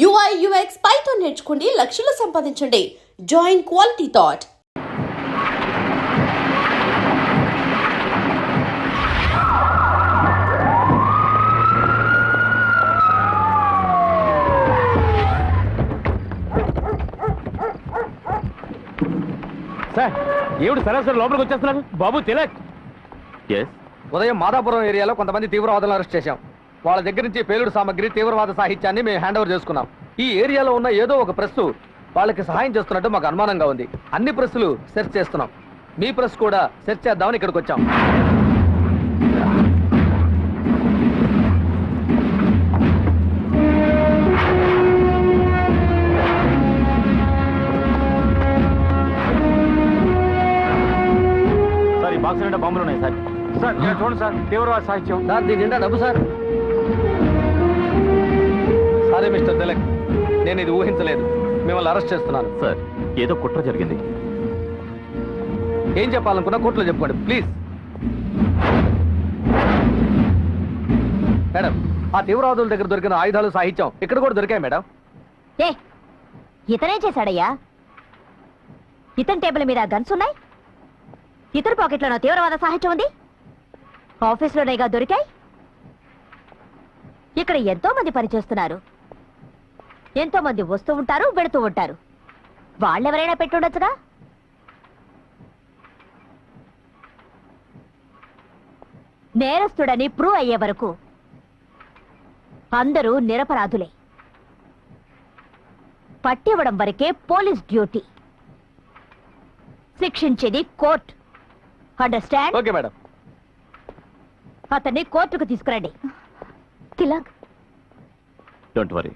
UI UX Python నేర్చుకోండి, లక్షలు సంపాదించండి. Join quality thought. సార్ ఏమిటి సరాసరి లోపలికి వచ్చేస్తున్నారు? బాబు తిలక్. ఉదయం మాదాపురం ఏరియాలో కొంతమంది తీవ్రవాదులను అరెస్ట్ చేశాం. వాళ్ళ దగ్గర నుంచి పేలుడు సామగ్రి, తీవ్రవాద సాహిత్యాన్ని మేము హ్యాండ్ ఓవర్ చేసుకున్నాం. ఈ ఏరియాలో ఉన్న ఏదో ఒక ప్రెస్ వాళ్ళకి సహాయం చేస్తున్నట్టు మాకు అనుమానంగా ఉంది. అన్ని ప్రెస్సులు సెర్చ్ చేస్తున్నాం. మీ ప్రెస్ కూడా సెర్చ్ చేద్దామని ఇక్కడికి వచ్చాం. సార్ ఈ బాక్స్ నిండా బాంబులు ఉన్నాయి సార్. సార్ ఇక్కడ చూడండి సార్, తీవ్రవాద సాహిత్యం. సార్ దీని నిండా డబ్బు సార్. సారీ మిస్టర్ తిలక్, నేను ఇది ఊహించలేదు. మిమ్మల్ని అరెస్ట్ చేస్తున్నాను. సార్ ఏదో కుట్ర జరిగింది. ఏం చెప్పాలనుకున్నా కోర్టులో చెప్పుకోండి ప్లీజ్. మేడం, ఆ తీవ్రవాదుల దగ్గర దొరికిన ఆయుధాలు, సాహిత్యం ఇక్కడ కూడా దొరికాయి మేడం. ఏ ఇతనేం చేశాడయ్యా? ఇతని టేబుల్ మీద గన్స్ ఉన్నాయి, ఇతని పాకెట్లోనో తీవ్రవాద సాహిత్యం ఉంది. ఆఫీస్లోనేగా దొరికాయి. ఇక్కడ ఎంతో మంది పనిచేస్తున్నారు, ఎంతో మంది వస్తూ ఉంటారు, వెళుతూ ఉంటారు. వాళ్ళెవరైనా పెట్టుండొచ్చుగా. నేరస్తుడని ప్రూవ్ అయ్యే వరకు అందరూ నిరపరాధులే. పట్టివ్వడం వరకే పోలీస్ డ్యూటీ, శిక్షించేది కోర్టు. అండర్స్టాండ్? Okay madam. అతన్ని కోర్టుకు తీసుకురండి. తిలక్, డోంట్ వరీ,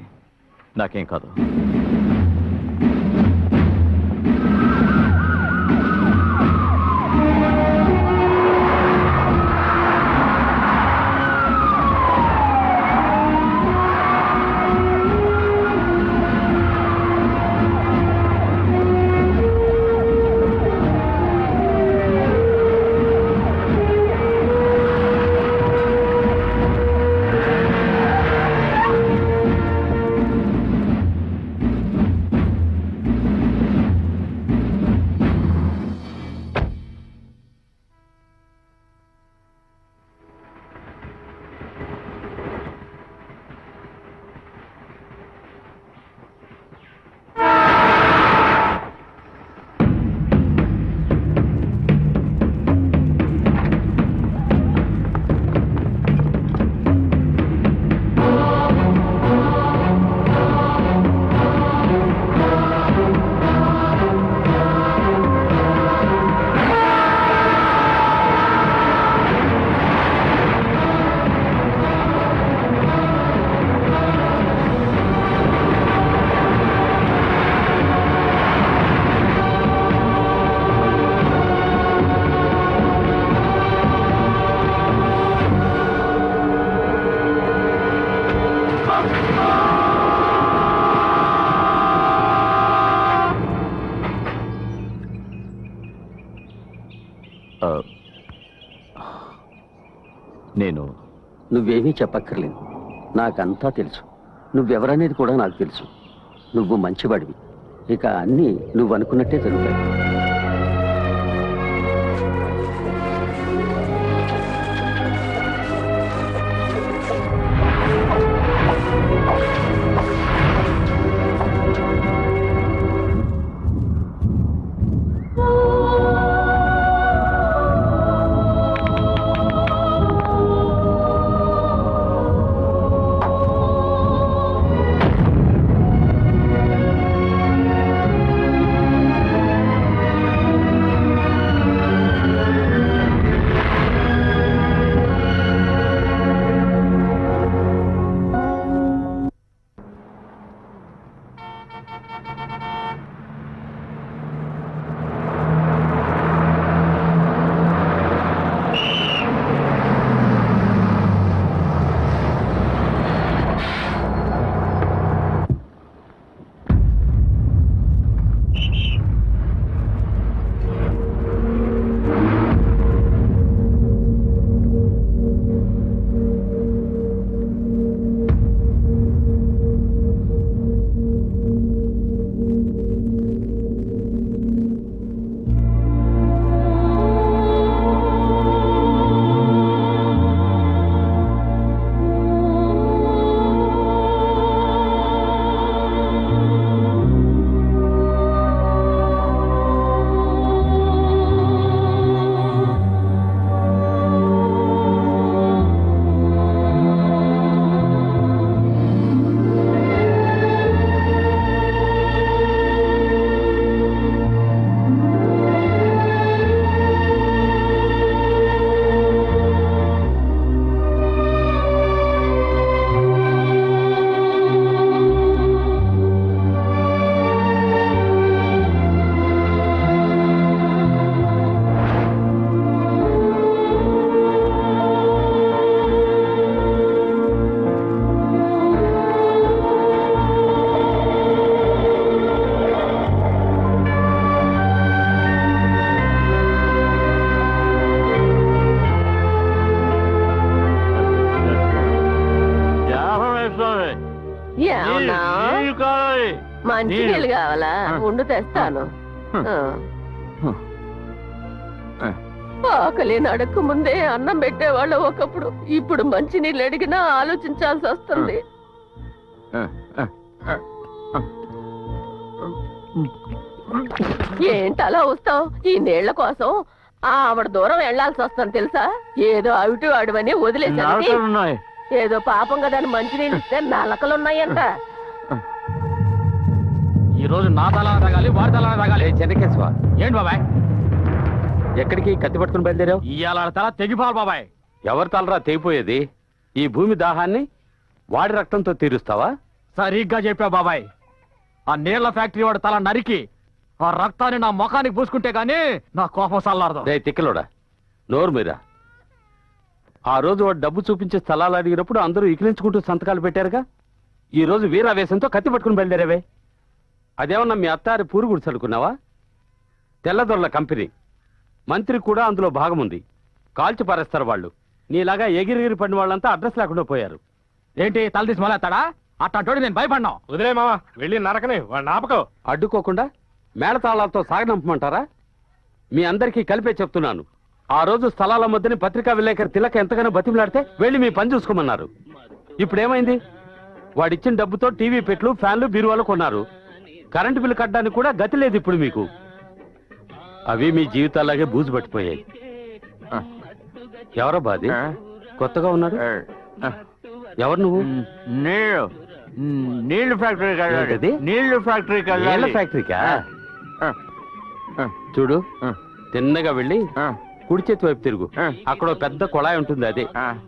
నాకేం కాదు. నువ్వేమీ చెప్పక్కర్లేదు, నాకంతా తెలుసు. నువ్వెవరనేది కూడా నాకు తెలుసు. నువ్వు మంచివాడివి. ఇక అన్నీ నువ్వు అనుకున్నట్టే జరుగుతాయి. అవునా మంచి నీళ్ళు కావాలా ఉండు తెస్తాను ఆకలి నడక ముందే అన్నం పెట్టేవాళ్ళు ఒకప్పుడు ఇప్పుడు మంచి నీళ్ళు అడిగినా ఆలోచించాల్సి వస్తుంది ఏంటి అలా వస్తావు ఈ నీళ్ల కోసం ఆవిడ దూరం వెళ్లాల్సి వస్తాను తెలుసా ఏదో అవిటి వాడివని వదిలేసాను ఏదో పాపం కదా అని మంచి నీళ్ళు ఇస్తే నలకలున్నాయంట ఈ రోజు నా తలా తాగాలి వాడి తలా తాగాలి. చెన్నకేశ్వ ఏంటి బాబాయ్ ఎక్కడికి కత్తి పట్టుకుని బయలుదేరావు? ఇవాళ తల తెగిపోవాలి బాబాయ్. ఎవరి తలరా తెగిపోయేది? ఈ భూమి దాహాన్ని వాడి రక్తంతో తీరుస్తావా? సరిగ్గా చెప్పావు బాబాయ్. ఆ నీళ్ల ఫ్యాక్టరీ వాడు తల నరికి ఆ రక్తాన్ని నా ముఖానికి పూసుకుంటే గానీ నా కోపం సల్లారదు. రే తిక్కలోడా, నోరు మీరా. ఆ రోజు వాడు డబ్బు చూపించే స్థలాలు అడిగినప్పుడు అందరూ ఇకిలించుకుంటూ సంతకాలు పెట్టారుగా. ఈ రోజు వీరావేశంతో కత్తి పట్టుకుని బయలుదేరావే. అదేమన్నా మీ అత్తారి పూరు గుడిసెడుకున్నావా? తెల్లదొరల కంపెనీ మంత్రి కూడా అందులో భాగం ఉంది. కాల్చి పారేస్తారు వాళ్ళు. నీలాగా ఎగిరిగిరి పడిన వాళ్ళంతా అడ్రస్ లేకుండా పోయారు. ఏంటి తల తీసి మొలేస్తాడా? అట్టంటోడి నేను భయపడినా. వదిలే మావా, వెళ్ళి నరకని వాడు నాపకం. అడ్డుకోకుండా మేళతాళాలతో సాగనంపమంటారా? మీ అందరికీ కలిపే చెప్తున్నాను. ఆ రోజు స్థలాల మధ్యని పత్రికా విలేకరి తిలక ఎంతగానో బతిమలాడితే వెళ్ళి మీ పని చూసుకోమన్నారు. ఇప్పుడేమైంది? వాడిచ్చిన డబ్బుతో టీవీ పెట్లు, ఫ్యాన్లు, బీరువాలు కొన్నారు. కరెంటు బిల్లు కట్టడానికి కూడా గతి లేదు ఇప్పుడు మీకు. అవి మీ జీవితాలాగే బూజు పట్టిపోయాయి. ఎవరో బాది కొత్తగా ఉన్నాడు? ఎవరు నువ్వు? నీళ్లు ఫ్యాక్టరీ ఏంటది? నీళ్లు ఫ్యాక్టరీ నీళ్ళ ఫ్యాక్టరీకా? చూడు, తిన్నగా వెళ్ళి కుడి చేతి వైపు తిరుగు. అక్కడ ఓ పెద్ద కొళాయి ఉంటుంది. అదే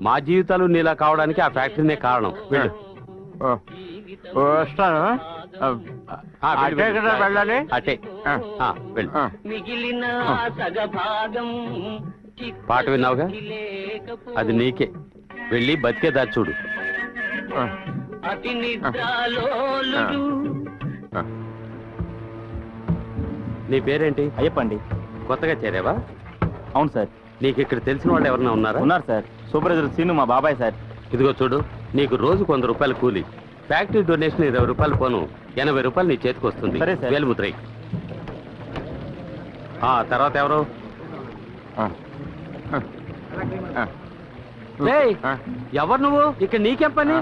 మా జీవితాలు నీలా కావడానికి ఆ ఫ్యాక్టరీనే కారణం. వెళ్ళు. వస్తాను. అటే కదా వెళ్ళాలి? అటే వెళ్ళు. పాట విన్నావుగా, అది నీకే. వెళ్ళి బతికేదా చూడు. నీ పేరేంటి? అయ్యప్పండి. కొత్తగా చేరావా? అవును సార్. నీకు ఇక్కడ తెలిసిన వాళ్ళు ఎవరన్నా ఉన్నారా? ఉన్నారు సార్. సూపర్వైజర్ సీను మా బాబాయ్ సార్. ఇదిగో చూడు, నీకు రోజు 100 రూపాయలు కూలి, ఫ్యాక్టరీ డొనేషన్ 20 రూపాయలు పోను, 80 రూపాయలు నీ చేతికి వస్తుంది. సరే సార్. వేలుముద్రై. తర్వాత ఎవరు? ఎవరు నువ్వు? ఇక్కడ నీకేం పని?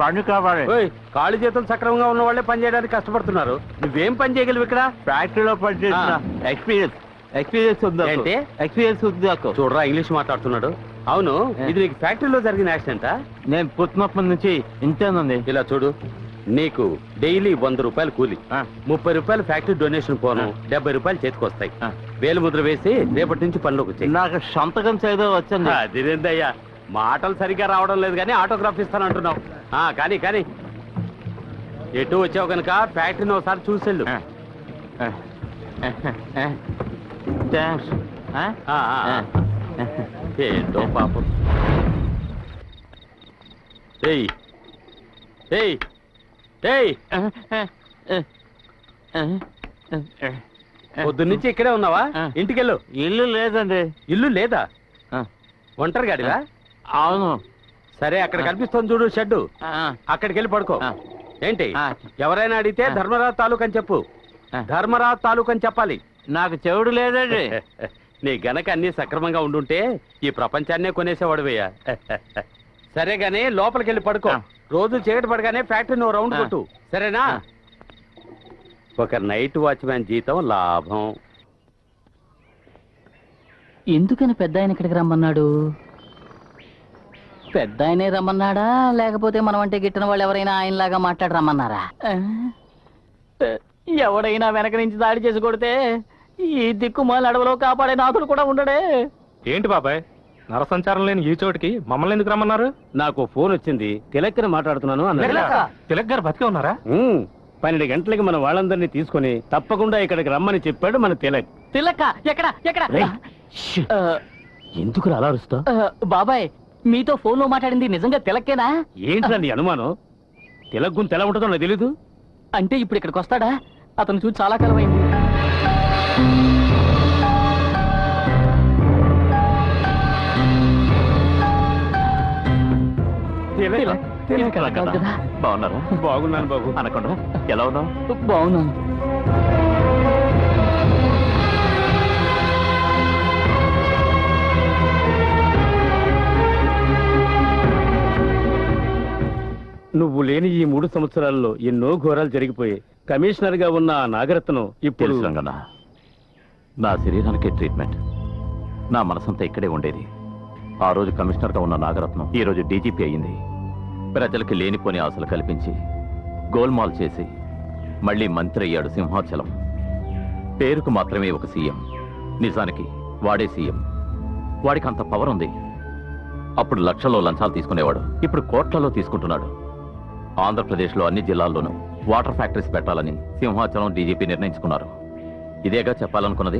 పని కావాలి. ఓయ్, కాళ్ళు చేతులు సక్రమంగా ఉన్న వాళ్ళే పని చేయడానికి కష్టపడుతున్నారు. నువ్వేం పని చేయగలవు ఇక్కడ? ఫ్యాక్టరీలో పనిచేసిన ఎక్స్పీరియన్స్ ఉంది. ఏంటి? ఎక్స్పీరియన్స్ ఉంది నాకు. చూడరా, ఇంగ్లీష్ మాట్లాడుతున్నాడు. అవును, ఇది నీకు ఫ్యాక్టరీలో జరిగిన యాక్సిడెంటా? నేను పుట్టినప్పటి నుంచి ఇంతేనండి. ఇలా చూడు, నీకు డైలీ 100 రూపాయలు కూలి, 30 రూపాయలు ఫ్యాక్టరీ డొనేషన్ పోను, 70 రూపాయలు చేతికి వస్తాయి. వేలు ముద్ర వేసి రేపటి నుంచి పనిలోకి వచ్చాయి. నాకు సంతకం చేయడం వచ్చింది. అదేందయ్యా, మాటలు సరిగ్గా రావడం లేదు కానీ ఆటోగ్రాఫ్ ఇస్తాను అంటున్నావు. కానీ కానీ ఎటు వచ్చావు కనుక ఫ్యాక్టరీని ఒకసారి చూసెళ్ళు. థ్యాంక్స్. ఏంటో పాపం. ఏయ్ ఏయ్ ఏయ్, పొద్దున్నుంచి ఇక్కడే ఉన్నావా? ఇంటికెళ్ళు. ఇల్లు లేదండి. ఇల్లు లేదా? ఒంటరి గాడివా? అవును. సరే, అక్కడ కనిపిస్తుంది చూడు షెడ్డు, అక్కడికి వెళ్ళి పడుకో. ఏంటి, ఎవరైనా అడిగితే ధర్మరాజు తాలూకు అని చెప్పు. ధర్మరాజు తాలూకు అని చెప్పాలి. నాకు చెవుడు లేదండి. నీ గనక అన్ని సక్రమంగా ఉండుంటే ఈ ప్రపంచాన్నే కొనేసేవాడువయ్యా. సరే గానీ లోపలికి వెళ్ళి పడుకో. రోజు చీకటి పడగానే ఫ్యాక్టరీ నువ్వు రౌండ్ కొట్టు, సరేనా? ఒక నైట్ వాచ్మ్యాన్ జీతం లాభం. ఎందుకని పెద్ద ఆయన ఇక్కడికి రమ్మన్నాడు? పెద్ద ఆయనే రమ్మన్నాడా, లేకపోతే మనం అంటే గిట్టిన వాళ్ళు ఎవరైనా ఆయనలాగా మాట్లాడి రమ్మన్నారా? ఎవడైనా వెనక నుంచి దాడి చేసి కొడితే ఈ దిక్కుమాల అడవిలో కాపాడే నాథుడు కూడా ఉండడే. ఏంటి బాబాయ్, నరసంచారం లేని ఈ చోటికి మమ్మల్ని ఎందుకు రమ్మన్నారు? నాకు ఫోన్ వచ్చింది, తిలక్కని మాట్లాడుతున్నాను అన్నారు. తిలక్ గారు బతికే ఉన్నారా? 12 గంటలకి మన వాళ్ళందరినీ తీసుకుని తప్పకుండా ఇక్కడికి రమ్మని చెప్పాడు మన తిలక్. తిలక్క ఎక్కడ ఎక్కడ? ఎందుకు అలా అరుస్తా? బాబాయ్, మీతో ఫోన్ లో మాట్లాడింది నిజంగా తిలక్కేనా? ఏంట్రా నీ అనుమానం? తిలక్ గుంత ఎలా ఉంటుందో నాకు తెలీదు. అంటే ఇప్పుడు ఇక్కడికి వస్తాడా? అతను చూసి చాలా కాలం అయింది. బాగున్నారా? బాగున్నాను బాబు. అనకుండా ఎలా ఉన్నావు? బాగున్నాను. నువ్వు లేని ఈ 3 సంవత్సరాల్లో ఎన్నో ఘోరాలు జరిగిపోయాయి. కమిషనర్ గా ఉన్న ఆ నాగరత్నం ఇప్పుడు తెలుసు రంగన్న, నా శరీరానికే ట్రీట్మెంట్. నా మనసంతా ఇక్కడే ఉండేది. ఆ రోజు కమిషనర్గా ఉన్న నాగరత్నం ఈ రోజు డీజీపీ అయ్యింది. ప్రజలకి లేనిపోని ఆశలు కల్పించి గోల్మాల్ చేసి మళ్ళీ మంత్రి అయ్యాడు సింహాచలం. పేరుకు మాత్రమే ఒక సీఎం, నిజానికి వాడే సీఎం. వాడికి అంత పవర్ ఉంది. అప్పుడు లక్షల్లో లంచాలు తీసుకునేవాడు, ఇప్పుడు కోట్లలో తీసుకుంటున్నాడు. ఆంధ్రప్రదేశ్లో అన్ని జిల్లాల్లోనూ వాటర్ ఫ్యాక్టరీస్ పెట్టాలని సింహాచలం డీజీపీ నిర్ణయించుకున్నారు. ఇదేగా చెప్పాలనుకున్నది.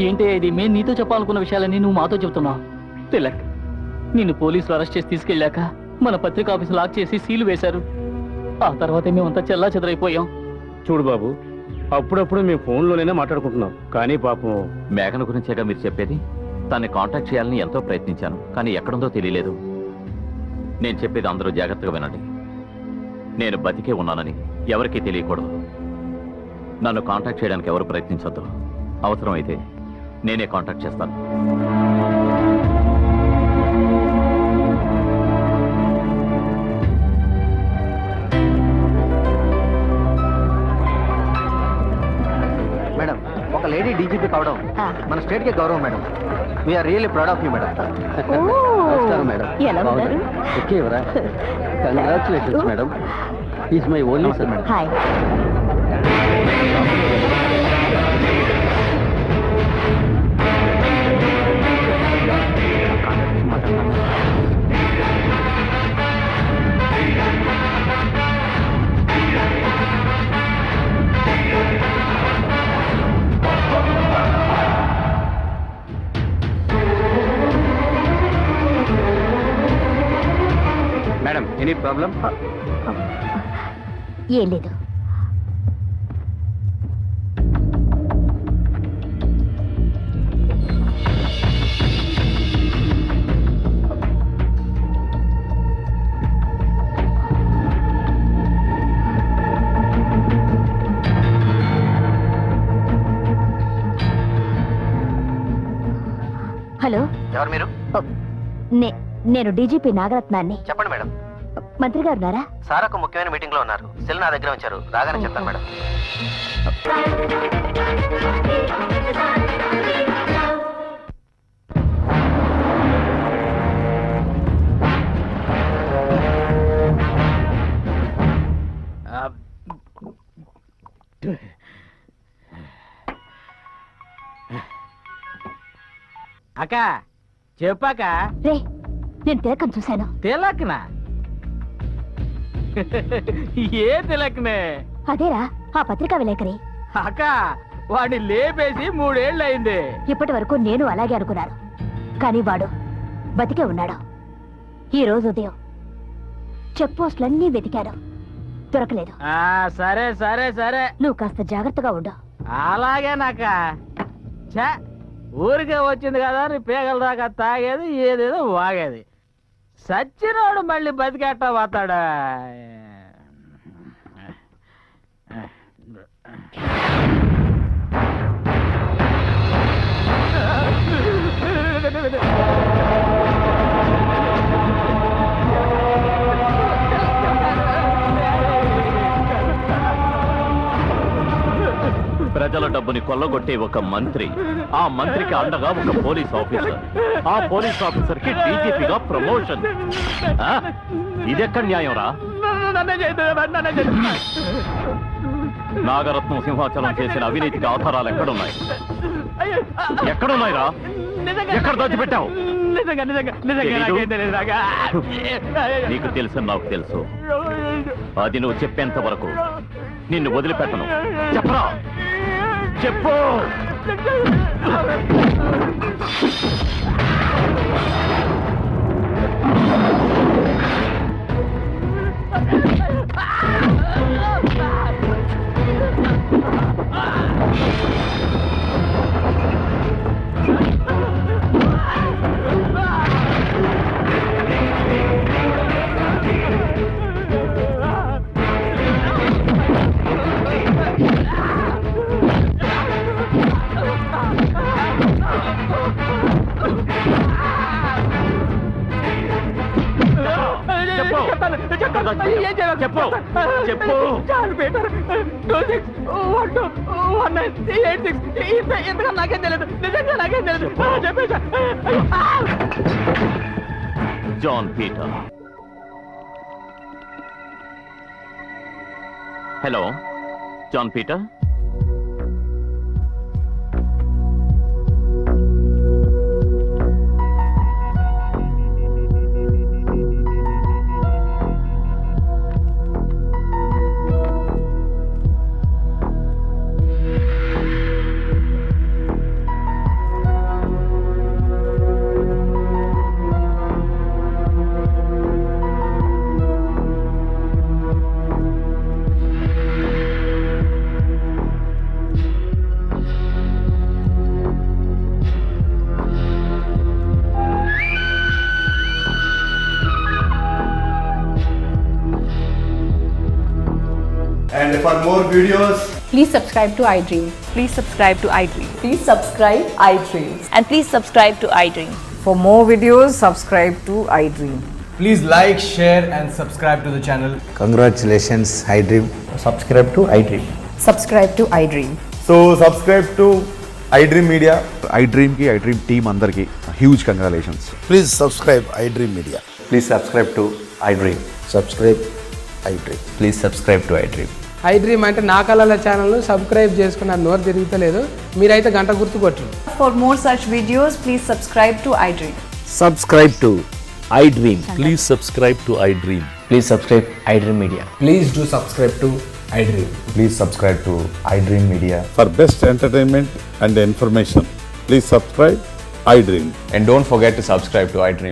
ఏంటి ఇది? మేము నీతో చెప్పాలనుకున్న విషయాలన్నీ నువ్వు మాతో చెప్తున్నావు. తిలక్, నిన్ను పోలీసులు అరెస్ట్ చేసి తీసుకెళ్ళాక మన పత్రికా ఆఫీసు లాక్ చేసి సీలు వేశారు. ఆ తర్వాతే మేమంతా చెల్లా చెదరైపోయాం. చూడు బాబు, అప్పుడప్పుడు మేము ఫోన్లోనే మాట్లాడుకుంటున్నాం, కానీ పాపం మేఘన గురించేగా మీరు చెప్పేది. తన్ని కాంటాక్ట్ చేయాలని ఎంతో ప్రయత్నించాను, కానీ ఎక్కడుందో తెలియలేదు. నేను చెప్పేది అందరూ జాగ్రత్తగా వినండి. నేను బతికే ఉన్నానని ఎవరికీ తెలియకూడదు. నన్ను కాంటాక్ట్ చేయడానికి ఎవరు ప్రయత్నించొద్దు. అవసరమైతే నేనే కాంటాక్ట్ చేస్తాను. మేడం, ఒక లేడీ డీజీపీ కావడం మన స్టేట్ కి గౌరవం madam. We're really proud of you madam. నమస్కారం మేడం. ఎలా ఉన్నారు? ఓకే ఎవరా? Congratulations madam. Is my only son madam. Hi. Madam, any problem? ఏం లేదు. హలో, ఎవరు మీరు? నేను డీజీపీ నాగరత్నాన్ని. చెప్పండి మేడం. మంత్రి గారు ఉన్నారా? సార్ ఒక ముఖ్యమైన మీటింగ్ లో ఉన్నారు. సెల్ నా దగ్గర ఉంచారు, రాగానే చెప్తాను మేడం. అక్క చెప్పాక రే, నేను తిలకం చూశాను. తిలక్నా? ఏ తిలక్నే? అదేరా, ఆ పత్రికా విలేకరి. అక్క, వాడిని లేపేసి 3 ఏళ్ళు అయింది. ఇప్పటి వరకు నేను అలాగే అనుకున్నాను, కానీ వాడు బతికే ఉన్నాడు. ఈ రోజు ఉదయం చెక్ పోస్టులన్నీ వెతికాను, దొరకలేదు. సరే సరే సరే, నువ్వు కాస్త జాగ్రత్తగా ఉండు. అలాగే నాక. ఊరికే వచ్చింది కదా అని పేగల దాకా తాగేది, ఏదేదో వాగేది. సచ్చినోడు మళ్ళీ బతికేట పోతాడా? ప్రజల డబ్బుని కొల్లగొట్టే ఒక మంత్రి, ఆ మంత్రికి అండగా ఒక పోలీస్ ఆఫీసర్, ఆ పోలీస్ ఆఫీసర్ కి డీజీపీగా ప్రమోషన్. ఇదెక్కడ న్యాయం రా? నాగరత్నం సింహాచలం చేసిన అవినీతికి ఆధారాలు ఎక్కడున్నాయి? ఎక్కడున్నాయి రా? ఎక్కడ దాచిపెట్టావు? నీకు తెలుసు, నాకు తెలుసు. అది నువ్వు చెప్పేంత వరకు నిన్ను వదిలిపెట్టను. చెప్పరా, చెప్పు. చెప్పు చెప్పు జాన్ పీటర్ 26121986 ఇంతగా నాకేం తెలియదు, నిజంగా నాకేం తెలియదు. చెప్పేసా John Peter. Hello John Peter. And for more videos, Please subscribe to iDream. Please subscribe to iDream. Please subscribe iDream. And please subscribe to iDream. For more videos, subscribe to iDream. please like, share, and subscribe to the channel. Congratulations, iDream. Subscribe to iDream. Subscribe to iDream. So subscribe to iDream Media. iDream ki iDream team andarki huge congratulations. Please subscribe iDream Media. Please subscribe to iDream. Subscribe iDream. Please subscribe to iDream. iDream అంటే నా కళల channel subscribe చేసుకున్న నోరు తిరుగుతలేదు, మీరైతే గంట గుర్తు కొట్టండి. For more such videos, please subscribe to iDream. Subscribe to iDream. Please subscribe to iDream. Please subscribe iDream Media. Please do subscribe to iDream. Please subscribe to iDream Media. For best entertainment and information, please subscribe iDream. And don't forget to subscribe to iDream.